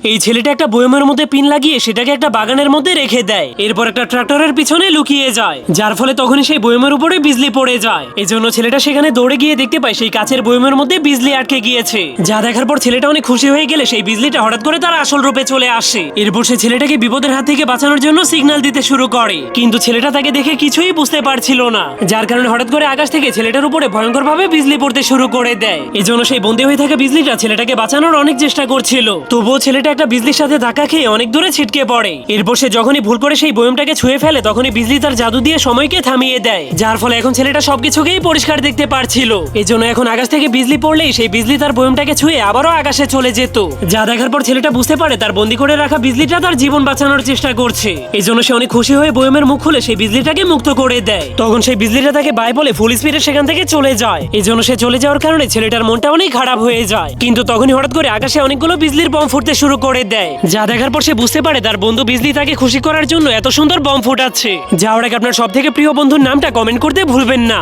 এই ছেলেটা একটা বয়মের মধ্যে পিন লাগিয়ে সেটাকে একটা বাগানের মধ্যে রেখে দেয়। এরপর একটা ট্রাক্টরের পিছনে লুকিয়ে যায়, যার ফলে তখনই সেই বয়মের উপরে বিজলি পড়ে যায়। এজন্য ছেলেটা সেখানে দৌড়ে গিয়ে দেখতে পায় সেই কাচের বয়মের মধ্যে বিজলি আটকে গিয়েছে। যা দেখার পর ছেলেটা অনেক খুশি হয়ে গেলে সেই বিজলিটা হঠাৎ করে তার আসল রূপে চলে আসে। এরপর সে ছেলেটাকে বিপদের হাত থেকে বাঁচানোর জন্য সিগন্যাল দিতে শুরু করে, কিন্তু ছেলেটা তাকে দেখে কিছুই বুঝতে পারছিল না, যার কারণে হঠাৎ করে আকাশ থেকে ছেলেটার উপরে ভয়ঙ্কর ভাবে বিজলি পড়তে শুরু করে দেয়। এজন্য সেই বন্দী হয়ে থাকা বিজলিটা ছেলেটাকে বাঁচানোর অনেক চেষ্টা করছিল, তবুও ছেলেটা একটা বিজলির সাথে ধাক্কা খেয়ে অনেক দূরে ছিটকে পড়ে। এরপর সে যখনই ভুল করে সেই বয়মটাকে ছুঁয়ে ফেলে তখনই বিজলি তার জাদু দিয়ে সময়কে থামিয়ে দেয়, যার ফলে এখন ছেলেটা সবকিছুকেই পরিষ্কার দেখতে পারছিল। এজন্য এখন আকাশ থেকে বিজলি পড়লেই সেই বিজলি তার বয়মটাকে ছুঁয়ে আবারও আকাশে চলে যেত। যা দেখার পর ছেলেটা বুঝতে পারে তার বন্দী করে রাখা বিজলিটা তার জীবন বাঁচানোর চেষ্টা করছে। এজন্য সে অনেক খুশি হয়ে বয়মের মুখ খুলে সেই বিজলিটাকে মুক্ত করে দেয়। তখন সেই বিজলিটা তাকে বাই বলে ফুল স্পিডে সেখান থেকে চলে যায়। এজন্য সে চলে যাওয়ার কারণে ছেলেটার মনটা অনেক খারাপ হয়ে যায়। কিন্তু তখনই হঠাৎ করে আকাশে অনেকগুলো বিজলির বম ফুটতে শুরু করে দেয়। যা দেখার পর সে বুঝতে পারে তার বন্ধু বিজলি তাকে খুশি করার জন্য এত সুন্দর বম ফুটাচ্ছে। যাওয়ার আগে আপনার সব থেকে প্রিয় বন্ধুর নামটা কমেন্ট করতে ভুলবেন না।